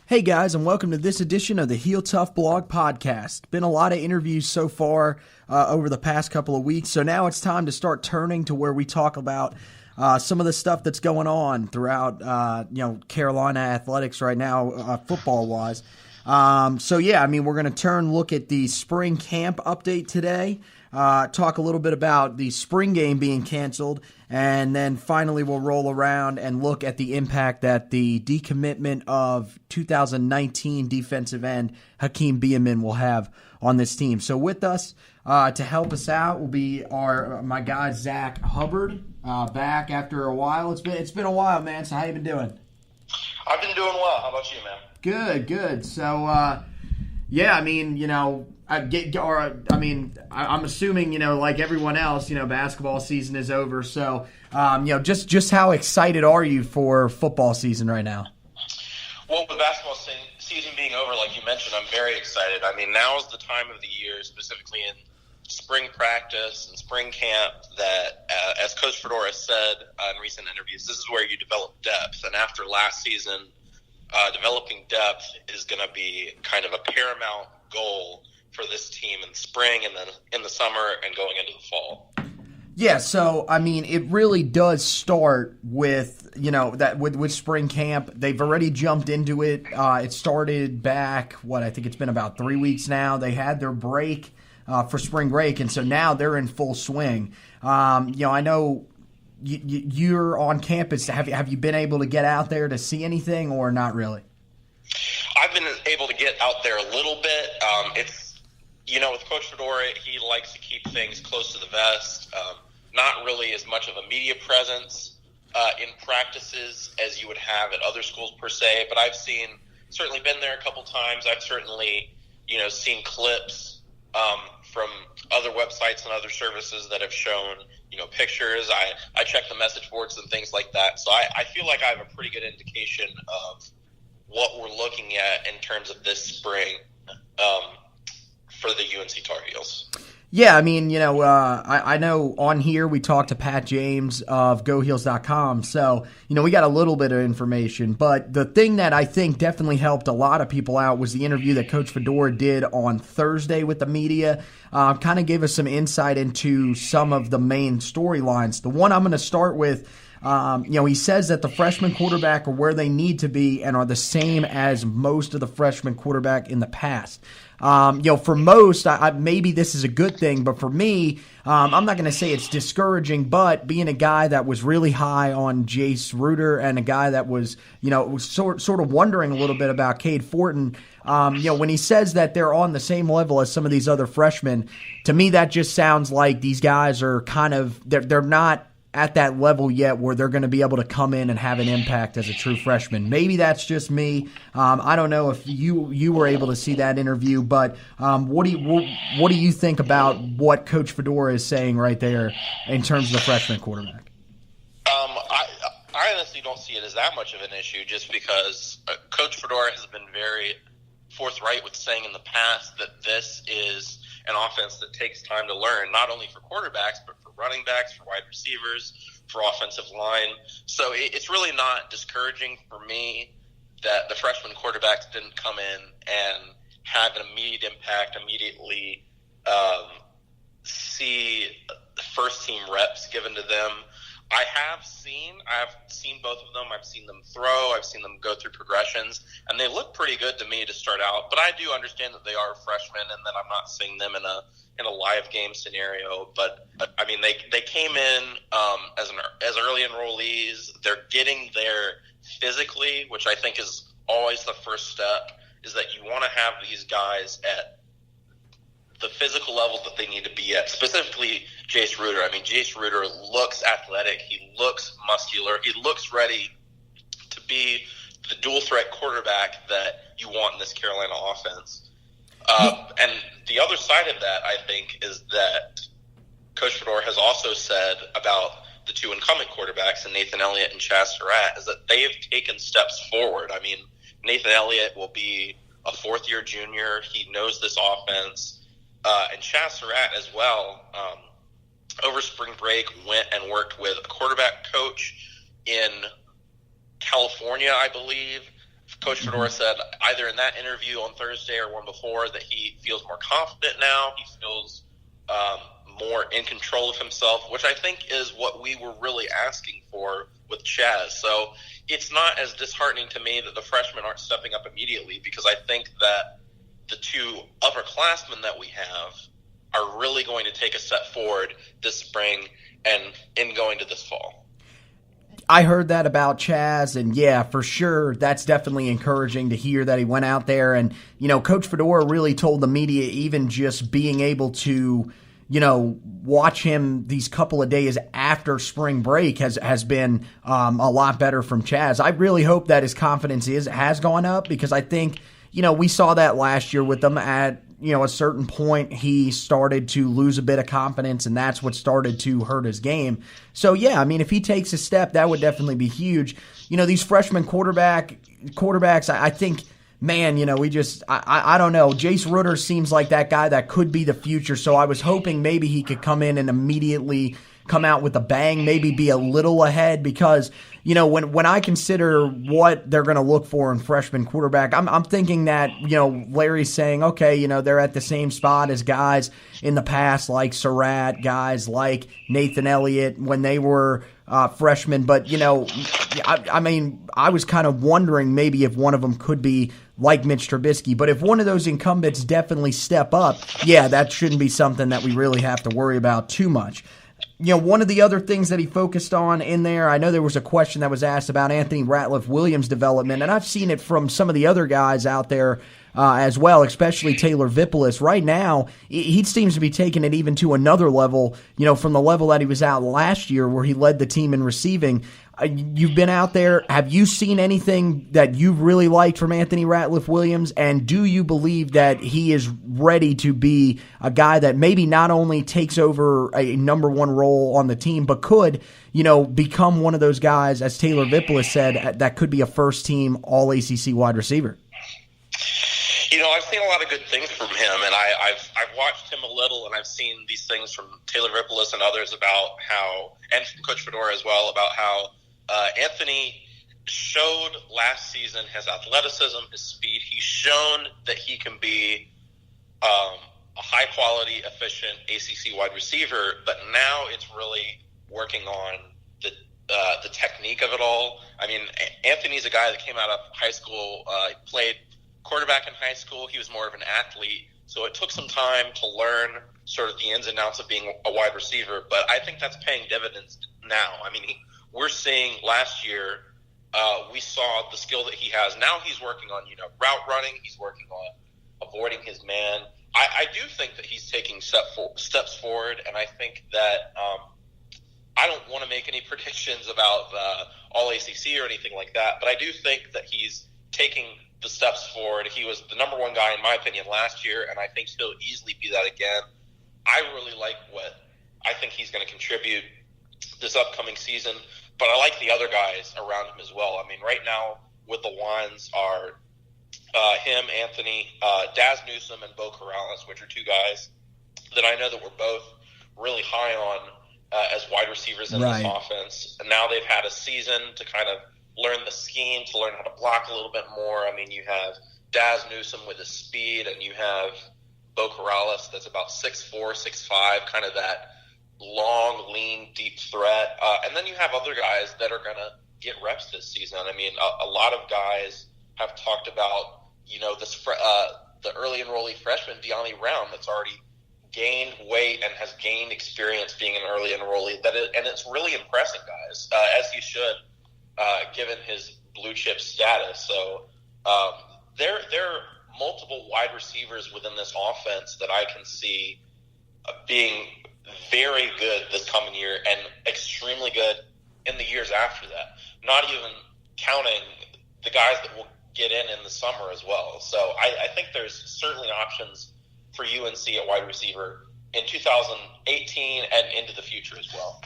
Hey guys, and welcome to this edition of the Heel Tough Blog Podcast. Been a lot of interviews so far over the past couple of weeks, so now it's time to start turning to where we talk about some of the stuff that's going on throughout Carolina athletics right now, football-wise. We're going to look at the spring camp update today, talk a little bit about the spring game being canceled, and then finally we'll roll around and look at the impact that the decommitment of 2019 defensive end Hakeem Beaman will have on this team. So with us to help us out will be my guy Zach Hubbard, back after a while. It's been a while, man. So how you been doing? I've been doing well. How about you, man? Good. So I'm assuming, like everyone else, basketball season is over. So, just how excited are you for football season right now? Well, with basketball season being over, like you mentioned, I'm very excited. I mean, now is the time of the year, specifically in spring practice and spring camp, that, as Coach Fedora said in recent interviews, this is where you develop depth. And after last season, developing depth is going to be kind of a paramount goal for this team in the spring and then in the summer and going into the fall. Yeah, so it really does start with with spring camp. They've already jumped into it. It started back I think it's been about 3 weeks now. They had their break for spring break, and so now they're in full swing. I know you're on campus. Have you been able to get out there to see anything, or not really? I've been able to get out there a little bit. With Coach Fedora, he likes to keep things close to the vest. Not really as much of a media presence in practices as you would have at other schools per se, but I've certainly been there a couple times. I've certainly, seen clips from other websites and other services that have shown, pictures. I check the message boards and things like that. So I feel like I have a pretty good indication of what we're looking at in terms of this spring for the UNC Tar Heels. Yeah, I know on here we talked to Pat James of GoHeels.com, so, we got a little bit of information. But the thing that I think definitely helped a lot of people out was the interview that Coach Fedora did on Thursday with the media. Kind of gave us some insight into some of the main storylines. The one I'm going to start with, he says that the freshman quarterback are where they need to be and are the same as most of the freshman quarterback in the past. For most, maybe this is a good thing, but for me, I'm not going to say it's discouraging, but being a guy that was really high on Jace Ruder and a guy that was sort of wondering a little bit about Cade Fortin, when he says that they're on the same level as some of these other freshmen, to me that just sounds like these guys are they're not at that level yet where they're going to be able to come in and have an impact as a true freshman. Maybe that's just me. I don't know if you were able to see that interview, but what do you think about what Coach Fedora is saying right there in terms of the freshman quarterback? I honestly don't see it as that much of an issue, just because Coach Fedora has been very forthright with saying in the past that this is an offense that takes time to learn, not only for quarterbacks, but for running backs, for wide receivers, for offensive line. So it's really not discouraging for me that the freshman quarterbacks didn't come in and have an immediate impact, immediately see the first team reps given to them. I've seen both of them. I've seen them throw. I've seen them go through progressions, and they look pretty good to me to start out. But I do understand that they are freshmen, and that I'm not seeing them in a live game scenario. But they came in as early enrollees. They're getting there physically, which I think is always the first step. Is that you want to have these guys at the physical level that they need to be at, specifically Jace Ruder. Jace Ruder looks athletic. He looks muscular. He looks ready to be the dual threat quarterback that you want in this Carolina offense. And the other side of that, I think, is that Coach Fedora has also said about the two incumbent quarterbacks, and Nathan Elliott and Chaz Surratt, is that they have taken steps forward. Nathan Elliott will be a fourth-year junior. He knows this offense. And Chaz Surratt as well, over spring break, went and worked with a quarterback coach in California, I believe, Coach Fedora said either in that interview on Thursday or one before that he feels more confident now. He feels more in control of himself, which I think is what we were really asking for with Chaz. So it's not as disheartening to me that the freshmen aren't stepping up immediately, because I think that the two upperclassmen that we have are really going to take a step forward this spring and in going to this fall. I heard that about Chaz, and yeah, for sure, that's definitely encouraging to hear that he went out there. And, Coach Fedora really told the media, even just being able to, watch him these couple of days after spring break has been a lot better from Chaz. I really hope that his confidence has gone up, because I think, we saw that last year with him at, a certain point he started to lose a bit of confidence, and that's what started to hurt his game. So, yeah, I mean, if he takes a step, that would definitely be huge. These freshman quarterbacks, I think, man, I don't know. Jace Rutter seems like that guy that could be the future, so I was hoping maybe he could come in and immediately come out with a bang, maybe be a little ahead, because when I consider what they're going to look for in freshman quarterback, I'm thinking that Larry's saying, okay, they're at the same spot as guys in the past like Surratt, guys like Nathan Elliott when they were freshmen. But I mean, I was kind of wondering maybe if one of them could be like Mitch Trubisky. But if one of those incumbents definitely step up, yeah, that shouldn't be something that we really have to worry about too much. One of the other things that he focused on in there, I know there was a question that was asked about Anthony Ratliff-Williams' development, and I've seen it from some of the other guys out there as well, especially Taylor Vippolis. Right now, he seems to be taking it even to another level, from the level that he was out last year where he led the team in receiving. You've been out there. Have you seen anything that you've really liked from Anthony Ratliff-Williams? And do you believe that he is ready to be a guy that maybe not only takes over a number one role on the team, but could, become one of those guys, as Taylor Vippolis said, that could be a first-team All-ACC wide receiver? I've seen a lot of good things from him, and I've watched him a little, and I've seen these things from Taylor Vippolis and others about how, and from Coach Fedora as well, about how Anthony showed last season his athleticism, his speed. He's shown that he can be a high-quality, efficient ACC wide receiver, but now it's really working on the technique of it all. I mean, Anthony's a guy that came out of high school, played quarterback in high school. He was more of an athlete, so it took some time to learn sort of the ins and outs of being a wide receiver, but I think that's paying dividends now. I mean, we're seeing last year, we saw the skill that he has. Now he's working on, route running. He's working on avoiding his man. I do think that he's taking steps forward, and I think that I don't want to make any predictions about All-ACC or anything like that, but I do think that he's taking the steps forward. He was the number one guy, in my opinion, last year, and I think he'll easily be that again. I really like what I think he's going to contribute this upcoming season, but I like the other guys around him as well. I mean, right now with the ones are him, Anthony, Daz Newsome, and Bo Corrales, which are two guys that I know that we're both really high on as wide receivers in this offense. And now they've had a season to kind of learn the scheme, to learn how to block a little bit more. I mean, you have Daz Newsome with his speed, and you have Bo Corrales that's about 6'4", 6'5", kind of that long, lean, deep threat. And then you have other guys that are going to get reps this season. I mean, a lot of guys have talked about, the early enrollee freshman, De'Ami Brown, that's already gained weight and has gained experience being an early enrollee. And it's really impressing, guys, as he should, given his blue chip status. So there are multiple wide receivers within this offense that I can see being very good this coming year and extremely good in the years after that. Not even counting the guys that will get in the summer as well. So I think there's certainly options for UNC at wide receiver in 2018 and into the future as well.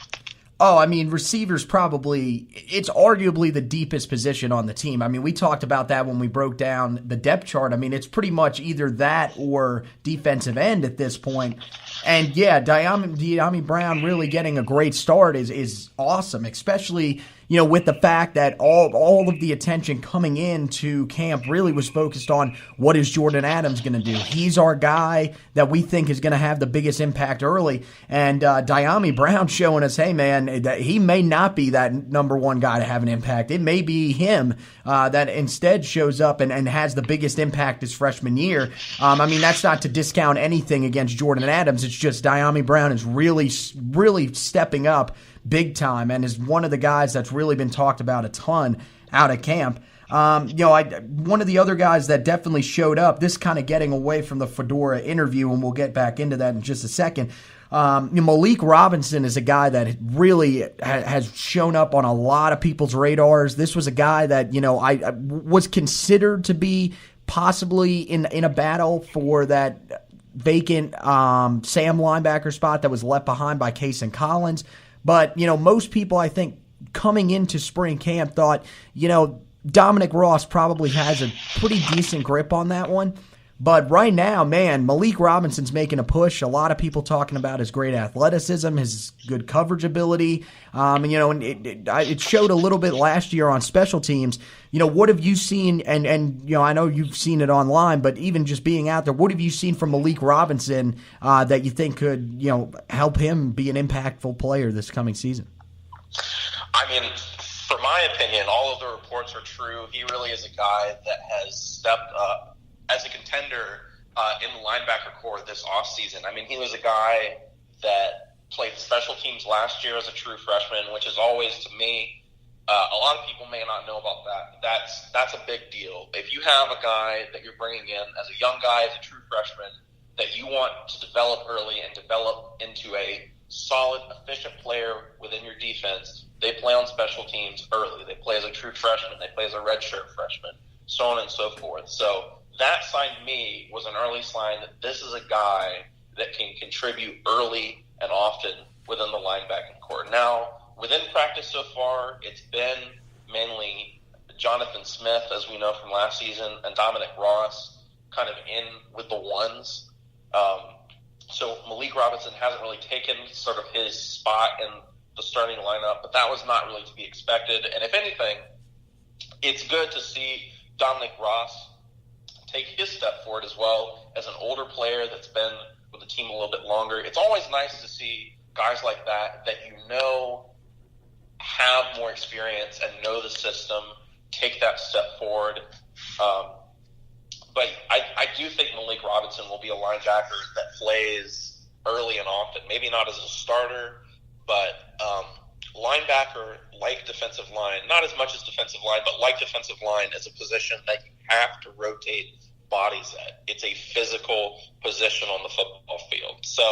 Oh, I mean, receivers it's arguably the deepest position on the team. I mean, we talked about that when we broke down the depth chart. I mean, it's pretty much either that or defensive end at this point. And yeah, Dyami Brown really getting a great start is awesome, especially with the fact that all of the attention coming into camp really was focused on what is Jordan Adams going to do. He's our guy that we think is going to have the biggest impact early. And Dyami Brown showing us, hey man, that he may not be that number one guy to have an impact. It may be him that instead shows up and has the biggest impact his freshman year. That's not to discount anything against Jordan Adams. It's just Dyami Brown is really, really stepping up big time and is one of the guys that's really been talked about a ton out of camp. One of the other guys that definitely showed up, this kind of getting away from the Fedora interview, and we'll get back into that in just a second. Malik Robinson is a guy that really has shown up on a lot of people's radars. This was a guy that, I was considered to be possibly in a battle for that vacant Sam linebacker spot that was left behind by Kason Collins. But, most people, I think, coming into spring camp thought, Dominic Ross probably has a pretty decent grip on that one. But right now, man, Malik Robinson's making a push. A lot of people talking about his great athleticism, his good coverage ability. And it showed a little bit last year on special teams. What have you seen? And I know you've seen it online, but even just being out there, what have you seen from Malik Robinson that you think could, help him be an impactful player this coming season? For my opinion, all of the reports are true. He really is a guy that has stepped up as a contender in the linebacker core this offseason. He was a guy that played special teams last year as a true freshman, which is always, to me, a lot of people may not know about that. That's a big deal. If you have a guy that you're bringing in as a young guy, as a true freshman, that you want to develop early and develop into a solid, efficient player within your defense, they play on special teams early. They play as a true freshman. They play as a redshirt freshman, so on and so forth. So that sign to me was an early sign that this is a guy that can contribute early and often within the linebacking core. Now, within practice so far, it's been mainly Jonathan Smith, as we know from last season, and Dominic Ross kind of in with the ones. So Malik Robinson hasn't really taken sort of his spot in the starting lineup, but that was not really to be expected. And if anything, it's good to see Dominic Ross take his step forward as well as an older player that's been with the team a little bit longer. It's always nice to see guys like that have more experience and know the system, take that step forward. But I do think Malik Robinson will be a linebacker that plays early and often. Maybe not as a starter, but linebacker, like defensive line, not as much as defensive line, but like defensive line is a position that you have to rotate bodies at. It's a physical position on the football field. So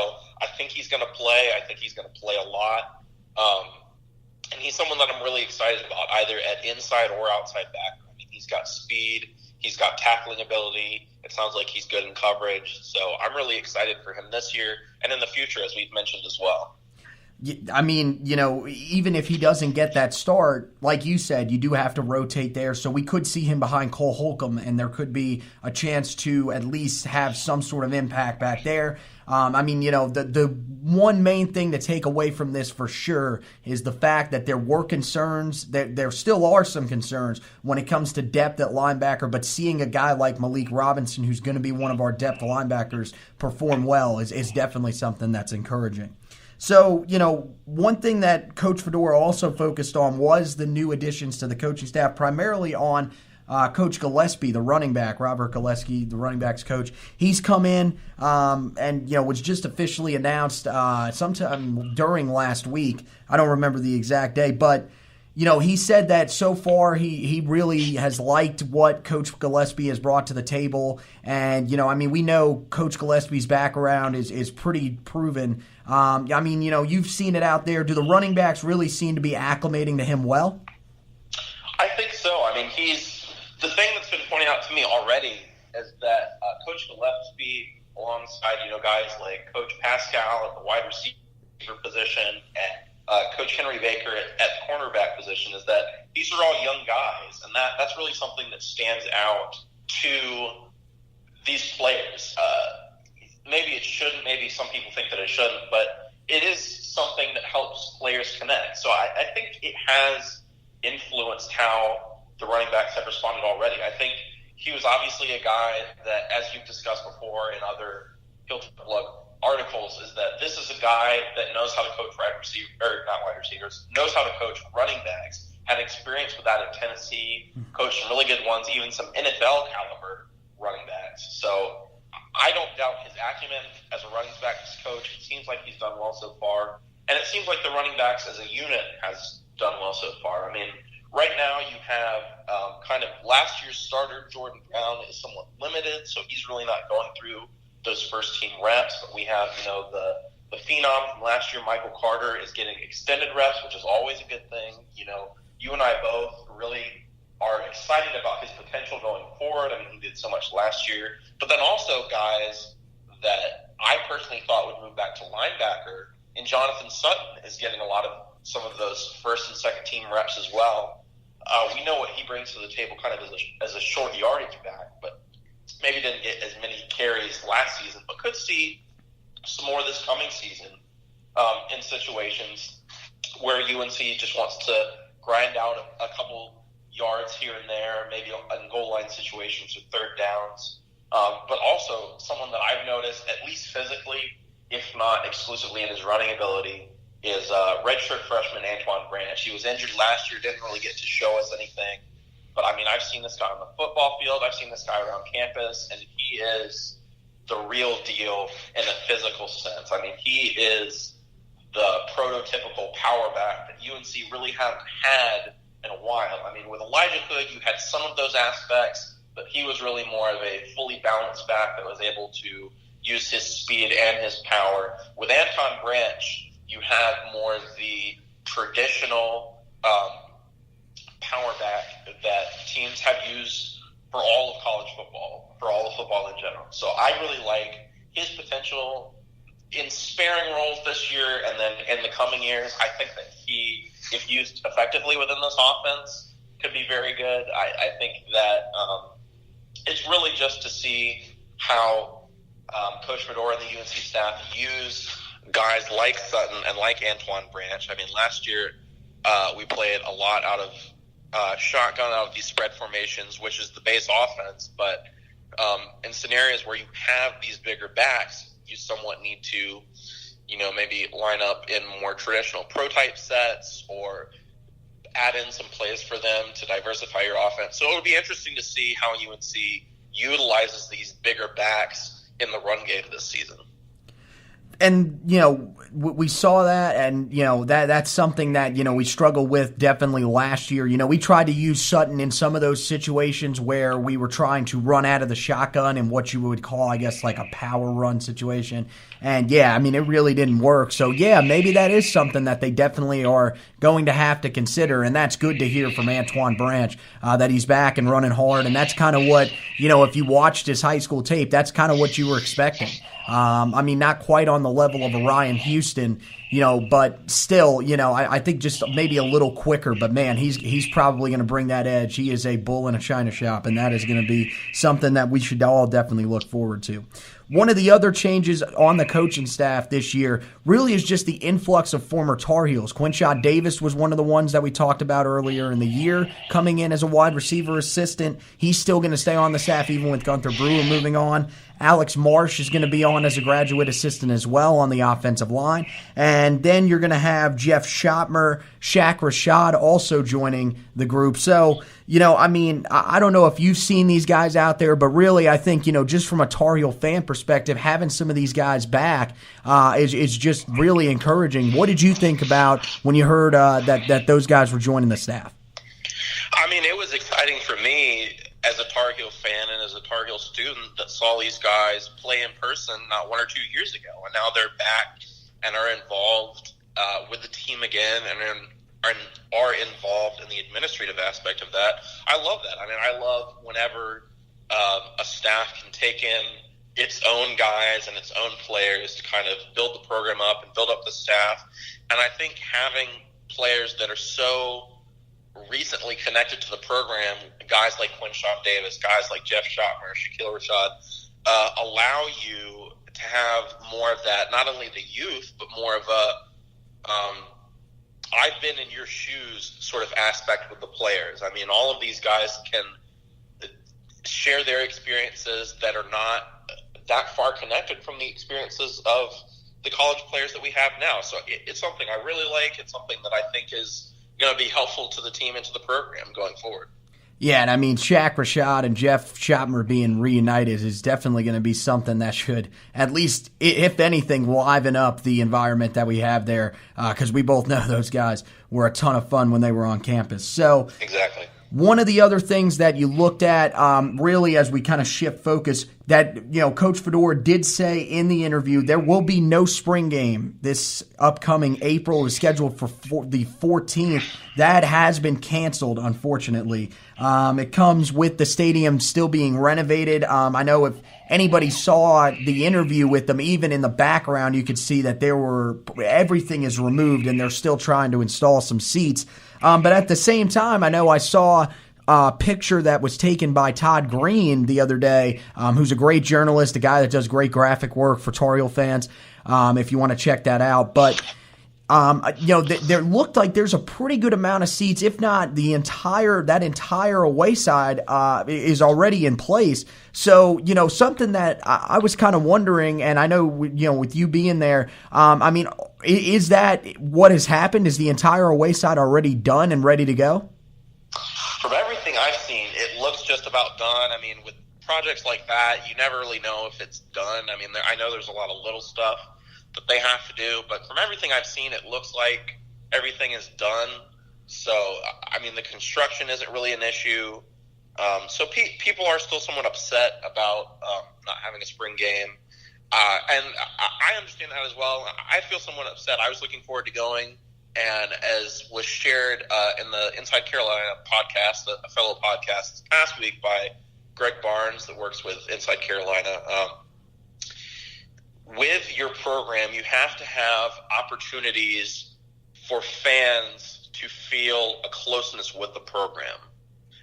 I think he's going to play. I think he's going to play a lot. And he's someone that I'm really excited about, either at inside or outside backer. He's got speed. He's got tackling ability. It sounds like he's good in coverage. So I'm really excited for him this year and in the future, as we've mentioned as well. Even if he doesn't get that start, like you said, you do have to rotate there. So we could see him behind Cole Holcomb, and there could be a chance to at least have some sort of impact back there. The one main thing to take away from this for sure is the fact that there were concerns, that there still are some concerns when it comes to depth at linebacker, but seeing a guy like Malik Robinson, who's going to be one of our depth linebackers, perform well is definitely something that's encouraging. So, one thing that Coach Fedora also focused on was the new additions to the coaching staff, primarily on Coach Gillespie, the running back, Robert Gillespie, the running backs coach. He's come in and was just officially announced sometime during last week. I don't remember the exact day, but he said that so far he really has liked what Coach Gillespie has brought to the table. And, we know Coach Gillespie's background is pretty proven. You've seen it out there. Do the running backs really seem to be acclimating to him well? I think so. The thing that's been pointed out to me already is that Coach Gillespie, alongside, guys like Coach Pascal at the wide receiver position and Coach Henry Baker at the cornerback position, is that these are all young guys, and that's really something that stands out to these players. maybe it shouldn't, maybe some people think that it shouldn't, but it is something that helps players connect. So I think it has influenced how the running backs have responded already. I think he was obviously a guy that, as you've discussed before in other Field to Plug articles, is that this is a guy that knows how to coach wide receivers, knows how to coach running backs, had experience with that at Tennessee, coached some really good ones, even some NFL caliber running backs. So I don't doubt his acumen as a running backs coach. It seems like he's done well so far. And it seems like the running backs as a unit has done well so far. I mean, right now you have kind of last year's starter, Jordan Brown, is somewhat limited, so he's really not going through those first-team reps. But we have, the phenom from last year, Michael Carter, is getting extended reps, which is always a good thing. You and I both really are excited about his potential going forward. I mean, he did so much last year. But then also guys that I personally thought would move back to linebacker, and Jonathan Sutton is getting some of those first and second team reps as well. We know what he brings to the table kind of as a short yardage back, but maybe didn't get as many carries last season, but could see some more this coming season in situations where UNC just wants to grind out a couple yards here and there, maybe in goal line situations or third downs. But also someone that I've noticed, at least physically, if not exclusively in his running ability, is redshirt freshman Antoine Branch. He was injured last year, didn't really get to show us anything. But, I mean, I've seen this guy on the football field. I've seen this guy around campus, and he is the real deal in a physical sense. I mean, he is the prototypical power back that UNC really hasn't had in a while. I mean, with Elijah Hood, you had some of those aspects, but he was really more of a fully balanced back that was able to use his speed and his power. With Anton Branch, you have more the traditional power back that teams have used for all of college football, for all of football in general. So I really like his potential in sparing roles this year, and then in the coming years, I think that he, if used effectively within this offense, could be very good. I think that it's really just to see how Coach Fedora and the UNC staff use guys like Sutton and like Antoine Branch. I mean, last year we played a lot out of shotgun, out of these spread formations, which is the base offense. But in scenarios where you have these bigger backs, you somewhat need to, maybe line up in more traditional pro-type sets or add in some plays for them to diversify your offense. So it would be interesting to see how UNC utilizes these bigger backs in the run game this season. And, we saw that, and, that's something that, we struggled with definitely last year. We tried to use Sutton in some of those situations where we were trying to run out of the shotgun in what you would call, I guess, like a power run situation. And, it really didn't work. So, maybe that is something that they definitely are going to have to consider. And that's good to hear from Antoine Branch, that he's back and running hard. And that's kind of what, if you watched his high school tape, that's kind of what you were expecting. Not quite on the level of a Ryan Houston, but still, I think just maybe a little quicker. But, man, he's probably going to bring that edge. He is a bull in a china shop, and that is going to be something that we should all definitely look forward to. One of the other changes on the coaching staff this year really is just the influx of former Tar Heels. Quinshot Davis was one of the ones that we talked about earlier in the year, coming in as a wide receiver assistant. He's still going to stay on the staff even with Gunther Brewer moving on. Alex Marsh is going to be on as a graduate assistant as well on the offensive line. And then you're going to have Jeff Schottmer, Shaq Rashad also joining the group. So, I don't know if you've seen these guys out there, but really I think, just from a Tar Heel fan perspective, having some of these guys back is just really encouraging. What did you think about when you heard that those guys were joining the staff? It was exciting for me as a Tar Heel fan and as a Tar Heel student that saw these guys play in person not 1 or 2 years ago. And now they're back and are involved with the team again and are involved in the administrative aspect of that. I love that. I love whenever a staff can take in its own guys and its own players to kind of build the program up and build up the staff. And I think having players that are so recently connected to the program, guys like Quinshot Davis, guys like Jeff Schottmer, Shaquille Rashad, allow you to have more of that, not only the youth, but more of a I've been in your shoes sort of aspect with the players. I mean, all of these guys can share their experiences that are not that far connected from the experiences of the college players that we have now. So it's something I really like. It's something that I think is going to be helpful to the team and to the program going forward. Yeah, and I mean, Shaq Rashad and Jeff Schottmer being reunited is definitely going to be something that should, at least, if anything, liven up the environment that we have there, because we both know those guys were a ton of fun when they were on campus. So, exactly. One of the other things that you looked at, really, as we kind of shift focus, that Coach Fedora did say in the interview, there will be no spring game this upcoming April. Is scheduled for the 14th. That has been canceled, unfortunately. It comes with the stadium still being renovated. I know if anybody saw the interview with them, even in the background, you could see that everything is removed and they're still trying to install some seats. But at the same time, I know I saw a picture that was taken by Todd Green the other day, who's a great journalist, a guy that does great graphic work for Tar Heel fans, if you want to check that out. But, there looked like there's a pretty good amount of seats, if not that entire away side is already in place. So, something that I was kind of wondering, and I know, with you being there, is that what has happened? Is the entire away side already done and ready to go? From everything I've seen, it looks just about done. I mean, with projects like that, you never really know if it's done. I mean, I know there's a lot of little stuff that they have to do, but from everything I've seen, it looks like everything is done. So, I mean, the construction isn't really an issue. So people are still somewhat upset about not having a spring game. And I understand that as well. I feel somewhat upset. I was looking forward to going, and as was shared in the Inside Carolina podcast, a fellow podcast this past week by Greg Barnes that works with Inside Carolina, with your program, you have to have opportunities for fans to feel a closeness with the program.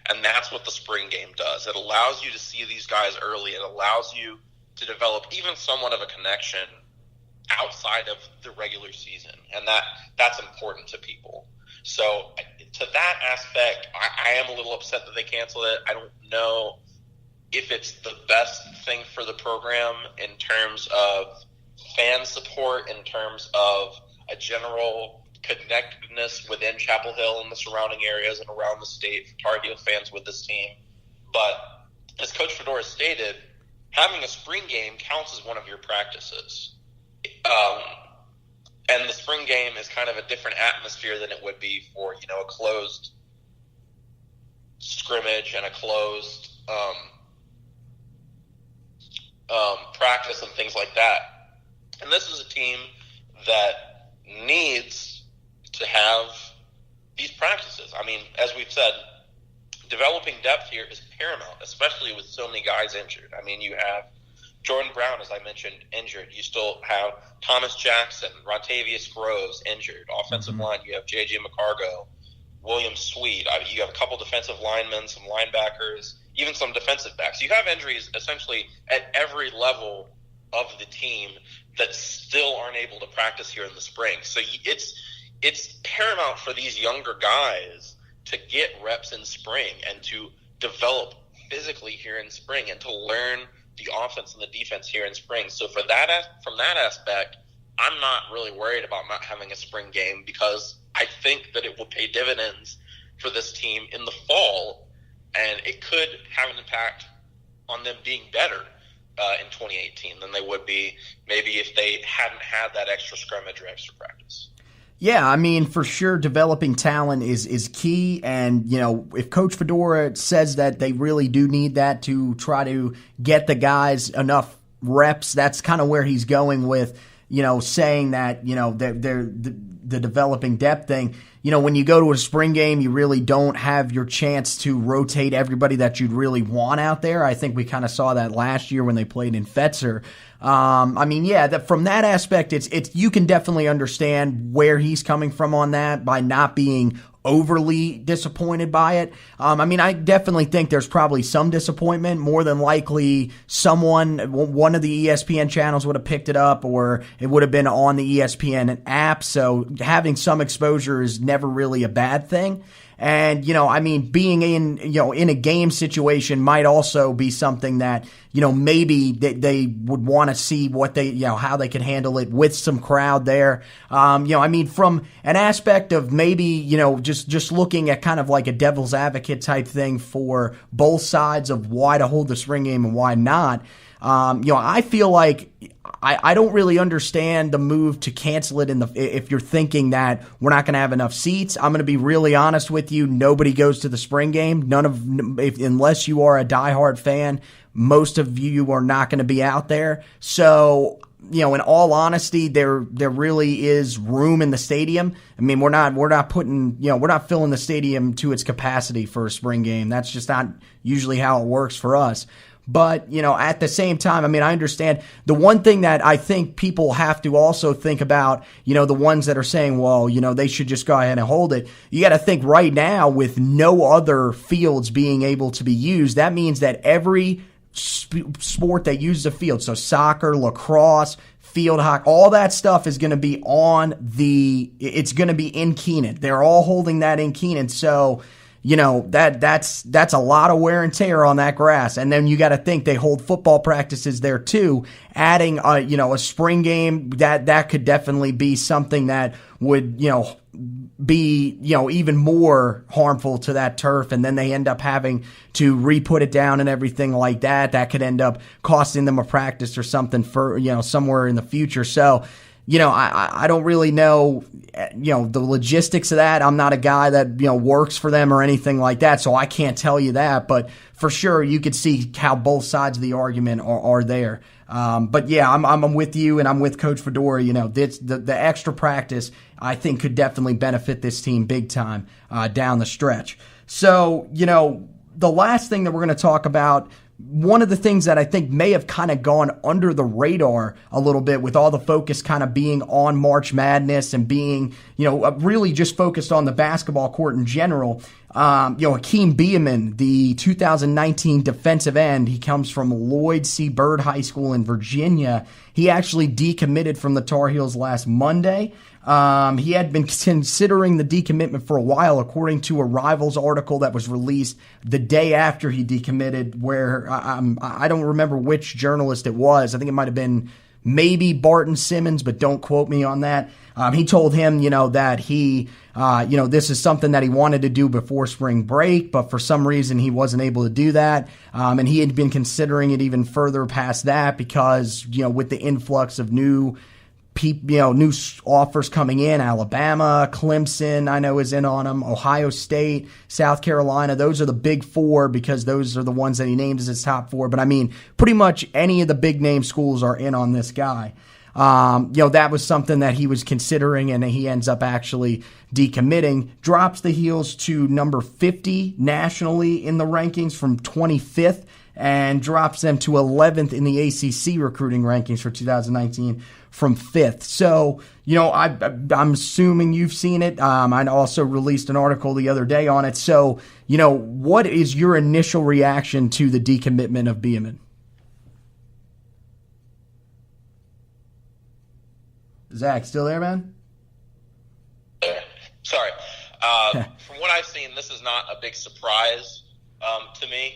And that's what the spring game does. It allows you to see these guys early. It allows you to develop even somewhat of a connection outside of the regular season. And that's important to people. So to that aspect, I am a little upset that they canceled it. I don't know if it's the best thing for the program in terms of fan support, in terms of a general connectedness within Chapel Hill and the surrounding areas and around the state for Tar Heel fans with this team. But as Coach Fedora stated, having a spring game counts as one of your practices. And the spring game is kind of a different atmosphere than it would be for, a closed scrimmage and a closed practice and things like that. And this is a team that needs to have these practices. I mean, as we've said, developing depth here is paramount, especially with so many guys injured. I mean, you have Jordan Brown, as I mentioned, injured. You still have Thomas Jackson, Rontavious Groves injured. Offensive line, you have J.J. McCargo, William Sweet. You have a couple defensive linemen, some linebackers, even some defensive backs. You have injuries essentially at every level of the team that still aren't able to practice here in the spring. So it's paramount for these younger guys to get reps in spring and to develop physically here in spring and to learn the offense and the defense here in spring. So from that aspect, I'm not really worried about not having a spring game because I think that it will pay dividends for this team in the fall, and it could have an impact on them being better in 2018 than they would be maybe if they hadn't had that extra scrimmage or extra practice. Yeah, I mean, for sure, developing talent is key. And, if Coach Fedora says that they really do need that to try to get the guys enough reps, that's kind of where he's going with, saying that, they're the developing depth thing. When you go to a spring game, you really don't have your chance to rotate everybody that you'd really want out there. I think we kind of saw that last year when they played in Fetzer. From that aspect, it's you can definitely understand where he's coming from on that by not being overly disappointed by it. I mean, I definitely think there's probably some disappointment. More than likely, one of the ESPN channels would have picked it up, or it would have been on the ESPN app. So having some exposure is never really a bad thing. And, I mean, being in a game situation might also be something that, maybe they would want to see what how they could handle it with some crowd there. I mean, from an aspect of maybe, just looking at kind of like a devil's advocate type thing for both sides of why to hold the spring game and why not. I feel like I don't really understand the move to cancel it if you're thinking that we're not going to have enough seats. I'm going to be really honest with you. Nobody goes to the spring game. Unless you are a diehard fan, most of you are not going to be out there. So, in all honesty, there really is room in the stadium. I mean, we're not filling the stadium to its capacity for a spring game. That's just not usually how it works for us. But, at the same time, I mean, I understand the one thing that I think people have to also think about, the ones that are saying, well, they should just go ahead and hold it. You got to think right now with no other fields being able to be used, that means that every sport that uses a field, so soccer, lacrosse, field hockey, all that stuff is going to be it's going to be in Keenan. They're all holding that in Keenan. So, that's a lot of wear and tear on that grass. And then you got to think they hold football practices there too. Adding a spring game, that could definitely be something that would, be, even more harmful to that turf. And then they end up having to re-put it down and everything like that. That could end up costing them a practice or something for, somewhere in the future. So, I don't really know, the logistics of that. I'm not a guy that, works for them or anything like that, so I can't tell you that. But for sure, you could see how both sides of the argument are there. But yeah, I'm with you, and I'm with Coach Fedora. The extra practice, I think, could definitely benefit this team big time down the stretch. So, the last thing that we're going to talk about, one of the things that I think may have kind of gone under the radar a little bit with all the focus kind of being on March Madness and being, really just focused on the basketball court in general. Hakeem Beaman, the 2019 defensive end, he comes from Lloyd C. Byrd High School in Virginia. He actually decommitted from the Tar Heels last Monday. He had been considering the decommitment for a while, according to a Rivals article that was released the day after he decommitted, where I don't remember which journalist it was. I think it might have been maybe Barton Simmons, but don't quote me on that. He told him, that he, this is something that he wanted to do before spring break, but for some reason he wasn't able to do that. And he had been considering it even further past that because, with the influx of new offers coming in, Alabama, Clemson, I know is in on him, Ohio State, South Carolina. Those are the big four because those are the ones that he named as his top four. But I mean, pretty much any of the big name schools are in on this guy. That was something that he was considering, and he ends up actually decommitting, drops the Heels to number 50 nationally in the rankings from 25th, and drops them to 11th in the ACC recruiting rankings for 2019 from 5th. So, I'm assuming you've seen it. I also released an article the other day on it. So, what is your initial reaction to the decommitment of Beaman? Zach, still there, man? Sorry. From what I've seen, this is not a big surprise to me.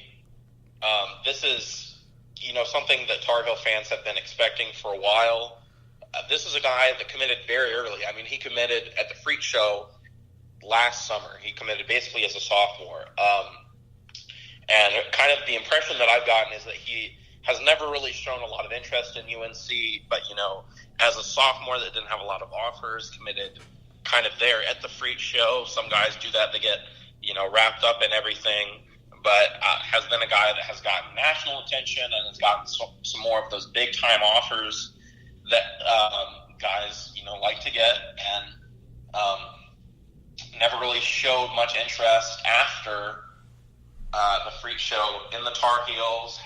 This is, something that Tar Heel fans have been expecting for a while. This is a guy that committed very early. I mean, he committed at the Freak Show last summer. He committed basically as a sophomore. And kind of the impression that I've gotten is that he has never really shown a lot of interest in UNC, but, as a sophomore that didn't have a lot of offers, committed kind of there at the Freak Show. Some guys do that. They get, wrapped up in everything, but has been a guy that has gotten national attention and has gotten some more of those big-time offers that guys, like to get, and never really showed much interest after the Freak Show in the Tar Heels.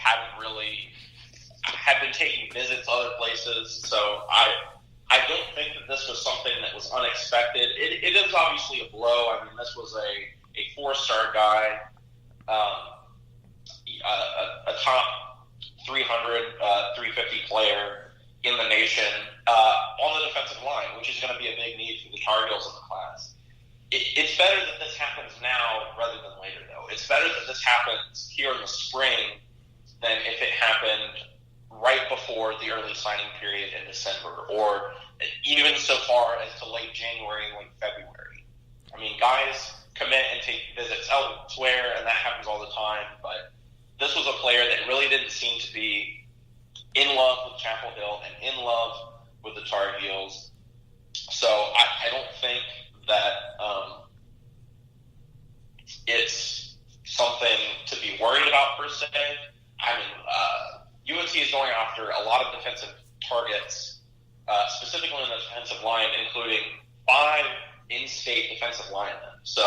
Had been taking visits other places, so I I don't think that this was something that was unexpected. It is obviously a blow. I mean, this was a 4-star guy, a top 300, 350 player in the nation on the defensive line, which is going to be a big need for the Tar Heels in the class. It's better that this happens now rather than later, though. It's better that this happens here in the spring than if it happened right before the early signing period in December, or even so far as to late January, late February. I mean, guys commit and take visits elsewhere, and that happens all the time, but this was a player that really didn't seem to be in love with Chapel Hill and in love with the Tar Heels. So I don't think that it's something to be worried about per se. I mean, UNC is going after a lot of defensive targets, specifically in the defensive line, including 5 in-state defensive linemen. So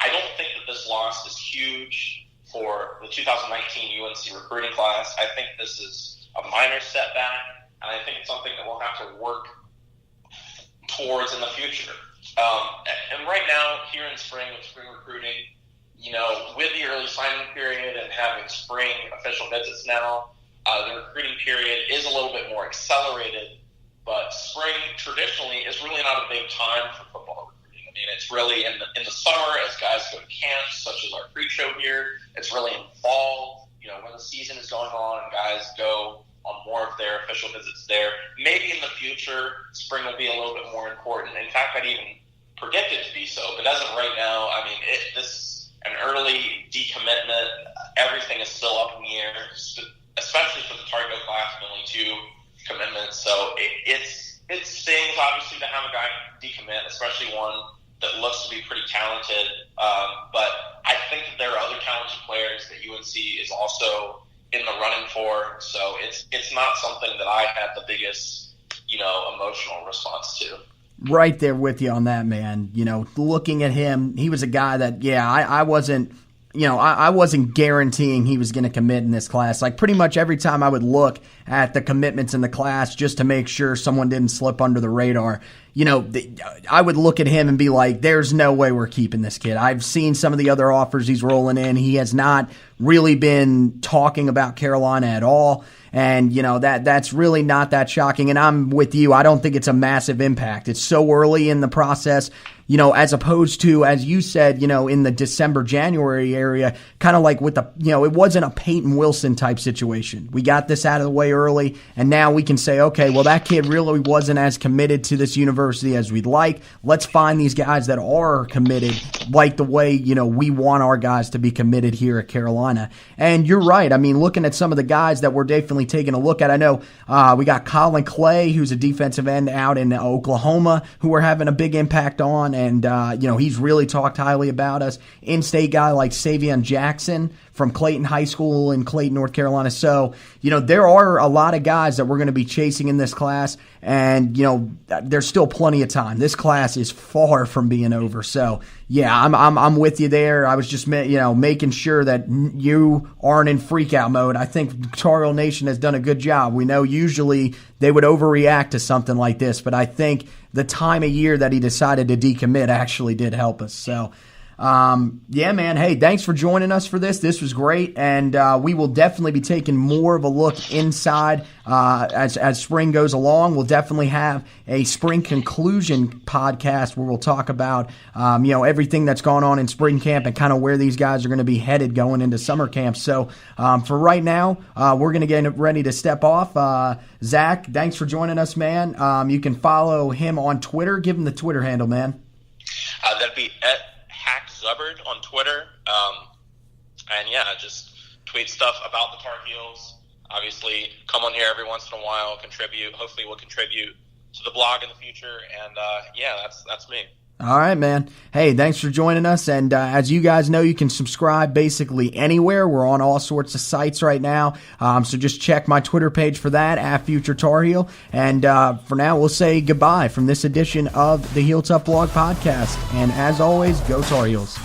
I don't think that this loss is huge for the 2019 UNC recruiting class. I think this is a minor setback, and I think it's something that we'll have to work towards in the future. And right now, here in spring, with spring recruiting, you know, with the early signing period and having spring official visits now, the recruiting period is a little bit more accelerated, but spring traditionally is really not a big time for football recruiting. I mean, it's really in the summer as guys go to camps, such as our pre-show here. It's really in fall, you know, when the season is going on and guys go on more of their official visits there. Maybe in the future, spring will be a little bit more important. In fact, I'd even predict it to be so. But as of right now, I mean, this is an early decommitment. Everything is still up in the air, especially for the Tar Heel class, only 2 commitments. So it stings, obviously, to have a guy decommit, especially one that looks to be pretty talented. But I think that there are other talented players that UNC is also in the running for. So it's not something that I had the biggest, you know, emotional response to. Right there with you on that, man. You know, looking at him, he was a guy that, I wasn't, you know, I wasn't guaranteeing he was going to commit in this class. Like, pretty much every time I would look at the commitments in the class just to make sure someone didn't slip under the radar, you know, I would look at him and be like, there's no way we're keeping this kid. I've seen some of the other offers he's rolling in. He has not really been talking about Carolina at all. And, you know, that's really not that shocking. And I'm with you. I don't think it's a massive impact. It's so early in the process, you know, as opposed to, as you said, you know, in the December, January area, kind of like with the, you know, it wasn't a Peyton Wilson type situation. We got this out of the way early, and now we can say, okay, well, that kid really wasn't as committed to this university as we'd like. Let's find these guys that are committed, like the way, you know, we want our guys to be committed here at Carolina. And you're right. I mean, looking at some of the guys that we're definitely taking a look at, I know we got Colin Clay, who's a defensive end out in Oklahoma, who we're having a big impact on. And, you know, he's really talked highly about us. In-state guy like Savion Jackson from Clayton High School in Clayton, North Carolina. So, you know, there are a lot of guys that we're going to be chasing in this class. And, you know, there's still plenty of time. This class is far from being over. So, yeah, I'm with you there. I was just, you know, making sure that you aren't in freak-out mode. I think Tar Heel Nation has done a good job. We know usually they would overreact to something like this, but I think the time of year that he decided to decommit actually did help us. So, yeah, man. Hey, thanks for joining us for this. This was great, and we will definitely be taking more of a look inside as spring goes along. We'll definitely have a spring conclusion podcast where we'll talk about you know, everything that's gone on in spring camp and kind of where these guys are going to be headed going into summer camp. So for right now, we're going to get ready to step off. Zach, thanks for joining us, man. You can follow him on Twitter. Give him the Twitter handle, man. That'd be @HackZubbard on Twitter. And yeah, just tweet stuff about the Tar Heels. Obviously, come on here every once in a while, contribute. Hopefully we'll contribute to the blog in the future. And yeah, that's me. All right, man. Hey, thanks for joining us. And as you guys know, you can subscribe basically anywhere. We're on all sorts of sites right now. So just check my Twitter page for that, @FutureTarHeel. And for now, we'll say goodbye from this edition of the Heel Tough Blog Podcast. And as always, go Tar Heels.